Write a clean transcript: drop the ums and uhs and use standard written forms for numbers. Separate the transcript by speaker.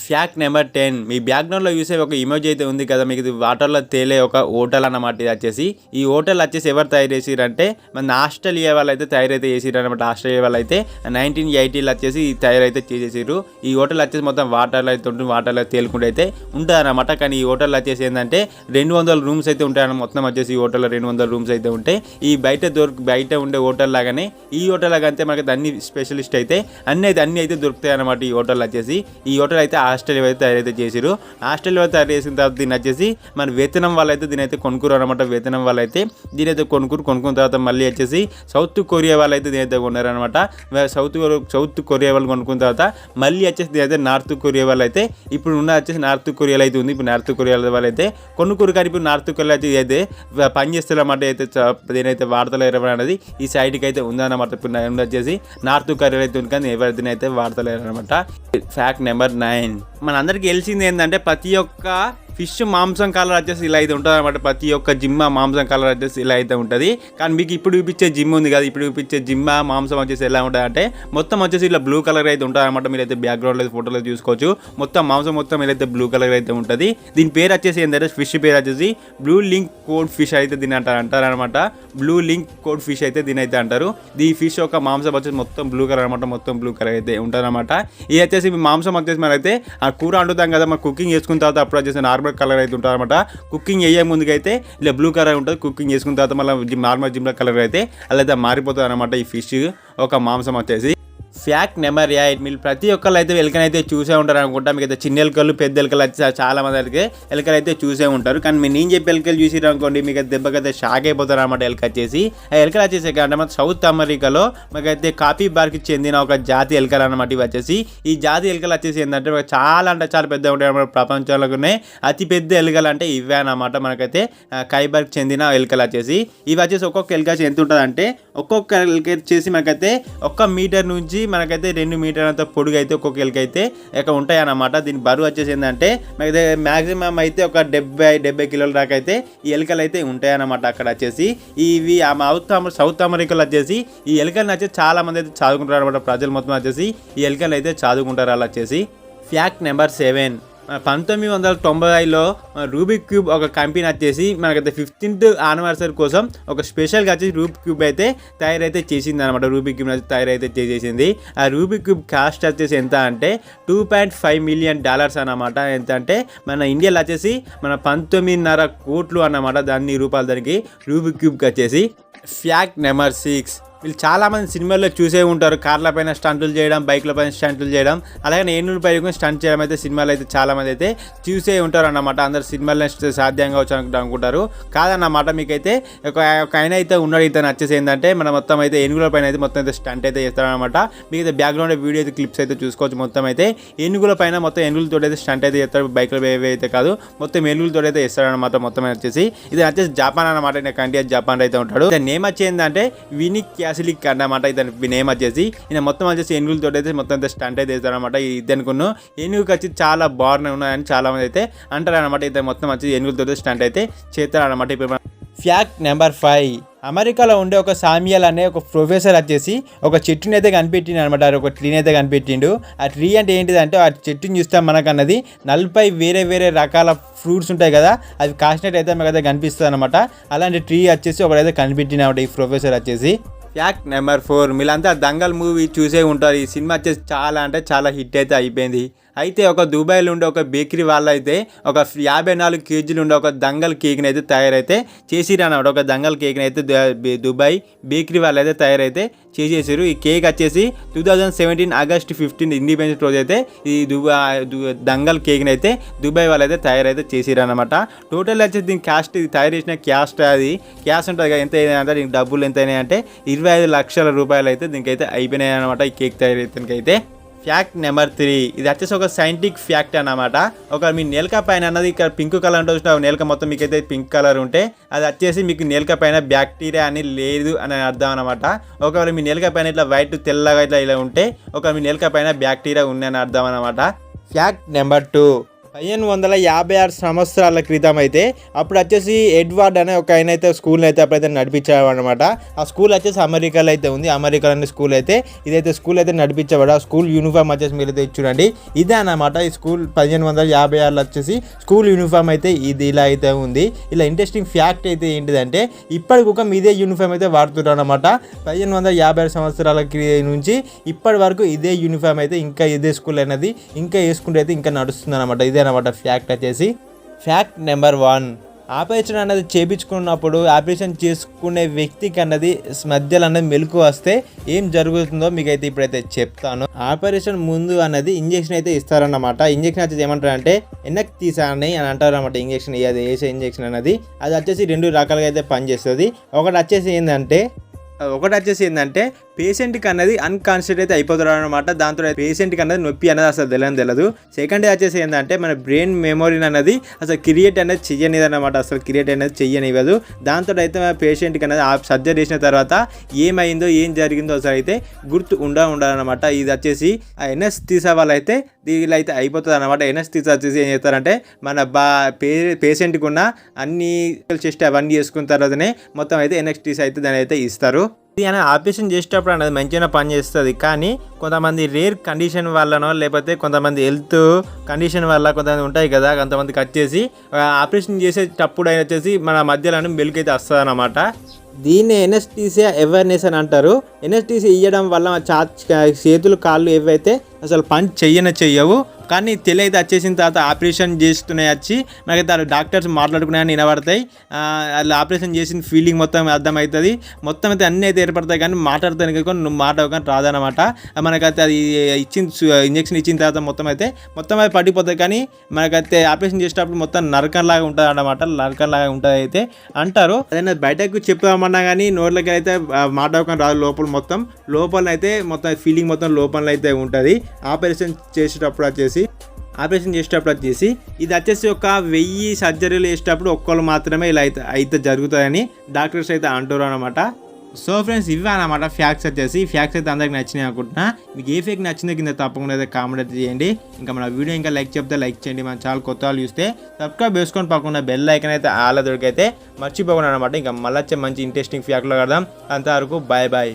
Speaker 1: Fact number 10 మీ బ్యాక్గ్రౌండ్లో చూసే ఒక ఇమేజ్ అయితే ఉంది కదా, మీకు ఇది వాటర్లో తేలే ఒక హోటల్ అన్నమాట. ఇది వచ్చేసి ఈ హోటల్ వచ్చేసి ఎవరు తయారు చేసిరంటే మన ఆస్ట్రేలియా వాళ్ళు అయితే తయారైతే చేసిరు అనమాట. ఆస్ట్రేలియా వాళ్ళు అయితే 1980లో వచ్చేసి తయారైతే చేసేసారు. ఈ హోటల్ వచ్చేసి మొత్తం వాటర్లో అయితే ఉంటుంది, వాటర్లో తేలుకుంటూ అయితే ఉంటుంది అనమాట. కానీ ఈ హోటల్ వచ్చేసి ఏంటంటే 200 రూమ్స్ అయితే ఉంటాయన్నమాట. మొత్తం వచ్చేసి ఈ హోటల్లో 200 రూమ్స్ అయితే ఉంటాయి. ఈ బయట ఉండే హోటల్ లాగానే ఈ హోటల్ లాగా అంతే మనకి అన్ని స్పెషలిస్ట్ అయితే అన్ని అయితే దొరుకుతాయి అనమాట. ఈ హోటల్ వచ్చేసి ఈ హోటల్ అయితే ఆస్ట్రేలియా అయితే తయారైతే చేసారు. ఆస్ట్రేలియా తయారు చేసిన తర్వాత దీన్ని వచ్చేసి మన వేతనం వాళ్ళు అయితే దీని అయితే కొనుక్కురు అనమాట. వేతనం వాళ్ళు అయితే దీని అయితే కొనుక్కున్న తర్వాత మళ్ళీ వచ్చేసి సౌత్ కొరియా వాళ్ళు అయితే దీని అయితే కొన్నారనమాట. సౌత్ కొరియా వాళ్ళు కొనుక్కున్న తర్వాత మళ్ళీ వచ్చేసి దీని అయితే నార్త్ కొరియా వాళ్ళు అయితే ఇప్పుడు ఉన్న వచ్చేసి నార్త్ కొరియాలో అయితే ఉంది. ఇప్పుడు నార్త్ కొరియా వాళ్ళు అయితే కొనుక్కురు. కానీ ఇప్పుడు నార్త్ కొరియా అయితే పనిచేస్తారన్నమాట. అయితే దీనైతే వాడతలేరు అనేది ఈ సైడ్కి అయితే ఉందన్నమాట. ఇప్పుడు వచ్చేసి నార్త్ కొరియా అయితే ఉంది, కానీ ఎవరి దీని అయితే వాడతలేరు అనమాట. ఫ్యాక్ట్ నెంబర్ 9 మనందరికీ తెలిసింది ఏంటంటే ప్రతి ఒక్క ఫిష్ మాంసం కలర్ వచ్చేసి ఇలా అయితే ఉంటుంది అనమాట. ప్రతి ఒక్క జిమ్మ మాంసం కలర్ వచ్చేసి ఇలా అయితే ఉంటుంది. కానీ మీకు ఇప్పుడు చూపించే జిమ్ ఉంది కదా, ఇప్పుడు చూపించే జిమ్మ మాంసం వచ్చేసి ఎలా ఉంటుంది అంటే మొత్తం వచ్చేసి ఇలా బ్లూ కలర్ అయితే ఉంటుంది అనమాట. మీరైతే బ్యాక్గ్రౌండ్లో ఫోటోలో చూసుకోవచ్చు. మొత్తం మాంసం మొత్తం ఇలా అయితే బ్లూ కలర్ అయితే ఉంటుంది. దీని పేరు వచ్చేసి ఏంటంటే ఫిష్ పేరు వచ్చేసి బ్లూ లింక్ కోడ్ ఫిష్ అయితే దీని అంటారనమాట. బ్లూ లింక్ కోడ్ ఫిష్ అయితే దీని అయితే అంటారు. ఈ ఫిష్ యొక్క మాంసం వచ్చేసి మొత్తం బ్లూ కలర్ అనమాట. మొత్తం బ్లూ కలర్ అయితే ఉంటుంది అనమాట. ఇది వచ్చేసి మాంసం వచ్చేసి మనైతే ఆ కూర వండుతాం కదా, మనం కుకింగ్ చేసుకున్న తర్వాత అప్పుడు వచ్చేసి నార్మల్ కలర్ అయితే ఉంటుంది అనమాట. కుకింగ్ అయ్యే ముందుకైతే ఇలా బ్లూ కలర్ ఉంటుంది. కుకింగ్ చేసుకున్న తర్వాత మళ్ళీ నార్మల్ జిమ్ల కలర్ అయితే అలా అయితే మారిపోతుంది అనమాట. ఈ ఫిష్ ఒక మాంసం వచ్చేసి. ఫ్యాక్ట్ నెంబర్ 8 మీరు ప్రతి ఒక్కళ్ళు అయితే ఎలుకనైతే చూసే ఉంటారు అనుకుంటా. మీకు అయితే చిన్న ఎలుకలు పెద్ద ఎలుకలు వచ్చి చాలా మంది అయితే ఎలుకలు అయితే చూసే ఉంటారు. కానీ మీరు నేను చెప్పి ఎలుకలు చూసిరు అనుకోండి, మీకు అయితే దెబ్బకైతే షాక్ అయిపోతారు అనమాట. ఎలుక వచ్చేసి ఆ ఎలుకలు వచ్చేసి అంటే సౌత్ అమెరికాలో మాకైతే కాపీ బార్కి చెందిన ఒక జాతి ఎలుకలు అనమాట. ఇవి వచ్చేసి ఈ జాతి ఎలుకలు వచ్చేసి ఏంటంటే చాలా అంటే చాలా పెద్ద ఉంటాయి అనమాట. ప్రపంచంలోనే అతి పెద్ద ఎలుకలు అంటే ఇవే అనమాట. మనకైతే కైబర్కి చెందిన ఎలుకలు వచ్చేసి ఇవి వచ్చేసి ఒక్కొక్క ఎలుక ఎంత ఉంటుంది అంటే ఒక్కొక్క ఎలుక వచ్చేసి మనకైతే 1 మీటర్ నుంచి మనకైతే 2 మీటర్ అంత పొడుగు అయితే ఒక్కొక్క ఎలుక అయితే ఇక్కడ ఉంటాయి అన్నమాట. దీని బరువు వచ్చేసి ఏంటంటే మనకైతే మ్యాక్సిమం అయితే ఒక 70 కిలోల దాకా అయితే ఈ ఎలుకలు అయితే ఉంటాయి అన్నమాట. అక్కడ వచ్చేసి ఇవి సౌత్ అమెరికాలో వచ్చేసి ఈ ఎలుకలను వచ్చేసి చాలా మంది అయితే చదువుకుంటారు అనమాట. ప్రజలు మొత్తం వచ్చేసి ఈ ఎలుకలు అయితే చదువుకుంటారు అలా వచ్చేసి. ఫ్యాక్ట్ నెంబర్ 7 1990లో రూబిక్ క్యూబ్ ఒక కంపెనీ వచ్చేసి మనకైతే 15th యానివర్సరీ కోసం ఒక స్పెషల్గా వచ్చేసి రూబిక్ క్యూబ్ అయితే తయారైతే చేసింది అనమాట. రూబిక్ క్యూబ్ తయారైతే చేసేసింది. ఆ రూబిక్ క్యూబ్ కాస్ట్ వచ్చేసి ఎంత అంటే $2.5 మిలియన్ అన్నమాట. ఎంత అంటే మన ఇండియాలో వచ్చేసి మన 19.5 కోట్లు అన్నమాట. దాన్ని రూపాయలు దానికి రూబిక్ క్యూబ్కి వచ్చేసి. ఫ్యాక్ట్ నెంబర్ 6 వీళ్ళు చాలామంది సినిమాల్లో చూసే ఉంటారు. కార్ల పైన స్టంటులు చేయడం, బైక్ల పైన స్టంటులు చేయడం, అలాగే ఏనుగుల పైన స్టంట్ చేయడం అయితే సినిమాలు అయితే చాలామంది అయితే చూసే ఉంటారు అన్నమాట. అందరు సినిమాల్లో సాధ్యంగా వచ్చి అనుకుంటారు. కాదన్నమాట. మీకైతే ఒక ఆయన అయితే ఉన్నాడు. ఇతను వచ్చేసి ఏంటంటే మన మొత్తం అయితే ఏనుగుల పైన అయితే మొత్తం అయితే స్టంట్ అయితే చేస్తారనమాట. మీకు అయితే బ్యాక్గ్రౌండ్ వీడియో అయితే క్లిప్స్ అయితే చూసుకోవచ్చు. మొత్తం అయితే ఏనుగుల పైన మొత్తం ఏనుగులతో అయితే స్టంట్ అయితే చేస్తారు. బైక్లో అయితే కాదు, మొత్తం ఏనుగులతో అయితే చేస్తారనమాట. మొత్తం వచ్చేసి ఇది వచ్చేసి జపాన్ అన్నమాట. కంట్రీ జపాన్ అయితే ఉంటాడు. నేమ్ వచ్చి ఏంటంటే వినిక్ క్యాసిలిక్ అన్నమాట. ఇతని నేమ్ వచ్చేసి ఈయన మొత్తం వచ్చేసి ఏనుగులతో అయితే మొత్తం అయితే స్టంట్ అయితే చేస్తారనమాట. ఇతనుకున్న ఏనుగుకి వచ్చి చాలా బాగున్నాయి ఉన్నాయని చాలా మంది అయితే అంటారు అనమాట. ఇతను మొత్తం వచ్చి ఏనుగులతో స్టంట్ అయితే చేస్తారనమాట. ఇప్పుడు ఫ్యాక్ట్ నెంబర్ 5 అమెరికాలో ఉండే ఒక సామ్యుయల్ అనే ఒక ప్రొఫెసర్ వచ్చేసి ఒక చెట్టుని అయితే కనిపెట్టిండు అనమాట. ఒక ట్రీని అయితే కనిపెట్టిండు. ఆ ట్రీ అంటే ఏంటిదంటే ఆ చెట్టుని చూస్తే మనకు అన్నది 40 వేరే రకాల ఫ్రూట్స్ ఉంటాయి కదా, అవి కాసినట్టు అయితే మనకైతే కనిపిస్తుంది అనమాట. అలాంటి ట్రీ వచ్చేసి ఒకడైతే కనిపెట్టినమాట ఈ ప్రొఫెసర్ వచ్చేసి. ఫ్యాక్ట్ నెంబర్ 4 మీరంతా దంగల్ మూవీ చూసే ఉంటారు. ఈ సినిమా వచ్చేసి చాలా అంటే చాలా హిట్ అయితే అయిపోయింది. అయితే ఒక దుబాయ్లో ఉండే ఒక బేకరీ వాళ్ళు అయితే ఒక 54 కేజీలు ఉండే ఒక దంగల్ కేక్ని అయితే తయారైతే చేసిరు అన్నమాట. ఒక దంగల్ కేక్ని అయితే దుబాయ్ బేకరీ వాళ్ళు అయితే తయారైతే చేసేసారు. ఈ కేక్ వచ్చేసి 2017 ఆగస్ట్ 15 ఇండిపెండెన్స్ రోజు అయితే ఈ దంగల్ కేక్ని అయితే దుబాయ్ వాళ్ళు అయితే తయారైతే చేసిరు అనమాట. టోటల్ వచ్చేసి దీని క్యాస్ట్ తయారు చేసిన క్యాస్ట్ ఉంటుంది కదా, ఎంత అంటే దీనికి డబ్బులు ఎంత అయినాయి అంటే 25 లక్షల రూపాయలు అయితే దీనికైతే అయిపోయినాయి అనమాట. ఈ కేక్ తయారు అయితే. ఫ్యాక్ట్ నెంబర్ 3 ఇది వచ్చేసి ఒక సైంటిఫిక్ ఫ్యాక్ట్ అన్నమాట. ఒక మీ నేలక పైన అన్నది ఇక్కడ పింక్ కలర్ ఉంటుంది. నేలక మొత్తం మీకైతే పింక్ కలర్ ఉంటే అది వచ్చేసి మీకు నేలక పైన బ్యాక్టీరియా అని లేదు అని అర్థం అనమాట. ఒకవేళ మీ నేలక పైన ఇట్లా వైట్ తెల్లగా ఇట్లా ఉంటే ఒకవేళ మీ నేలక పైన బ్యాక్టీరియా ఉందని అర్థం అనమాట. ఫ్యాక్ట్ నెంబర్ 2 1556 సంవత్సరాల క్రితం అయితే అప్పుడు వచ్చేసి ఎడ్వర్డ్ అనే ఒక ఆయన అయితే స్కూల్ని అయితే అప్పుడైతే నడిపించాడు అనమాట. ఆ స్కూల్ వచ్చేసి అమెరికాలో అయితే ఉంది. అమెరికాలోని స్కూల్ అయితే ఇదైతే స్కూల్ అయితే నడిపించేవాడు. ఆ స్కూల్ యూనిఫామ్ వచ్చేసి మీరు అయితే చూడండి ఇదే అనమాట. ఈ స్కూల్ 1556లో వచ్చేసి స్కూల్ యూనిఫామ్ అయితే ఇది ఇలా అయితే ఉంది. ఇలా ఇంట్రెస్టింగ్ ఫ్యాక్ట్ అయితే ఏంటిదంటే ఇప్పటికొక ఇదే యూనిఫామ్ అయితే వాడుతున్నారు అనమాట. 1556 సంవత్సరాల నుంచి ఇప్పటి వరకు ఇదే యూనిఫామ్ అయితే ఇంకా ఇదే స్కూల్ అనేది ఇంకా వేసుకుంటే అయితే ఇంకా నడుస్తుంది అనమాట. ఇదే అనమాట ఫ్యాక్ట్ వచ్చేసి. ఫ్యాక్ట్ నెంబర్ 1, ఆపరేషన్ అనేది చేయించుకున్నప్పుడు ఆపరేషన్ చేసుకునే వ్యక్తికి అన్నది మధ్యలో అన్నది మెలకు వస్తే ఏం జరుగుతుందో మీకు అయితే ఇప్పుడైతే చెప్తాను. ఆపరేషన్ ముందు అన్నది ఇంజెక్షన్ అయితే ఇస్తారన్నమాట. ఇంజెక్షన్ వచ్చేసి ఏమంటారంటే ఎనక్ తీసాని అని అంటారు అనమాట. ఇంజెక్షన్ అది వేసే ఇంజెక్షన్ అనేది అది వచ్చేసి 2 రకాలుగా అయితే పనిచేస్తుంది. ఒకటి వచ్చేసి ఏంటంటే పేషెంట్కి అన్నది అన్కాన్షియస్ అయితే అయిపోతారు అనమాట. దాంతో పేషెంట్కి అన్నది నొప్పి అనేది అసలు తెలియదు. సెకండ్ వచ్చేసి ఏంటంటే మన బ్రెయిన్ మెమొరీని అనేది అసలు క్రియేట్ అనేది చెయ్యనిది అనమాట. అసలు క్రియేట్ అనేది చెయ్యనివ్వదు. దాంతో అయితే పేషెంట్కి అనేది ఆ సర్జరీ చేసిన తర్వాత ఏమైందో ఏం జరిగిందో అసలు అయితే గుర్తు ఉండాలన్నమాట. ఇది వచ్చేసి ఆ ఎనస్థీసియా వాళ్ళు అయితే దీనిలో అయితే అయిపోతుంది అనమాట. ఎనస్థీసియా వచ్చేసి ఏం చేస్తారంటే మన పేషెంట్కి ఉన్న అన్ని చెస్ట్ అవన్నీ చేసుకున్న తర్వాతనే మొత్తం అయితే ఎనస్థీసియా అయితే దాని అయితే ఇస్తారు. ఇది అనేది ఆపరేషన్ చేసేటప్పుడు అనేది మంచిగా పనిచేస్తుంది. కానీ కొంతమంది రేర్ కండిషన్ వల్లనో లేకపోతే కొంతమంది హెల్త్ కండిషన్ వల్ల కొంతమంది ఉంటాయి కదా, కొంతమందికి వచ్చేసి ఆపరేషన్ చేసేటప్పుడు అయినా వచ్చేసి మన మధ్యలో మెలుకు అయితే వస్తుంది అన్నమాట. దీన్ని ఎనస్థీసియా అవేర్నెస్ అని అంటారు. ఎనస్థీసియా ఇవ్వడం వల్ల చేతులు కాళ్ళు ఏవైతే అసలు పని చెయ్యవు. కానీ తెలియదు వచ్చేసిన తర్వాత ఆపరేషన్ చేస్తున్నాయి వచ్చి మనకైతే డాక్టర్స్ మాట్లాడుకున్నాయని వినబడతాయి. వాళ్ళు ఆపరేషన్ చేసిన ఫీలింగ్ మొత్తం అర్థమవుతుంది. మొత్తం అయితే అన్నీ అయితే ఏర్పడతాయి. కానీ మాట్లాడతాను కానీ నువ్వు మాట్లాడక రాదనమాట. మనకైతే అది ఇంజెక్షన్ ఇచ్చిన తర్వాత మొత్తం అయితే పడిపోతుంది. కానీ మనకైతే ఆపరేషన్ చేసేటప్పుడు మొత్తం నరకంలాగా ఉంటుంది అన్నమాట. నరకంలాగా ఉంటుంది అయితే అంటారు. అదైనా బయటకు చెప్తామన్నా కానీ నోట్లకి అయితే మాట్లాడుకొని రాదు. లోపల అయితే మొత్తం ఫీలింగ్ మొత్తం లోపల అయితే ఉంటుంది. ఆపరేషన్ చేసేటప్పుడు వచ్చేసి ఇది వచ్చేసి ఒక 1000 సర్జరీలు చేసేటప్పుడు ఒక్కళ్ళు మాత్రమే ఇలా అయితే జరుగుతాయని డాక్టర్స్ అయితే అంటారు అనమాట. సో ఫ్రెండ్స్ ఇవే అనమాట ఫ్యాక్ట్స్ వచ్చేసి. ఫ్యాక్ట్స్ అయితే అందరికి నచ్చినాయి అనుకుంటున్నా. మీకు ఏ ఫేక్ నచ్చిందో కింద తప్పకుండా అయితే కామెంట్ అయితే చేయండి. ఇంకా మన వీడియో ఇంకా లైక్ చేయండి. మన ఛానల్ కొత్త వాళ్ళు చూస్తే సబ్స్క్రైబ్ చేసుకొని పక్కన బెల్ ఐకాన్ అయితే ఆల్ దొరికైతే మర్చిపోకుండా అనమాట. ఇంకా మళ్ళీ వచ్చే మంచి ఇంట్రెస్టింగ్ ఫ్యాక్ట్లో కడదాం. అంతవరకు బాయ్.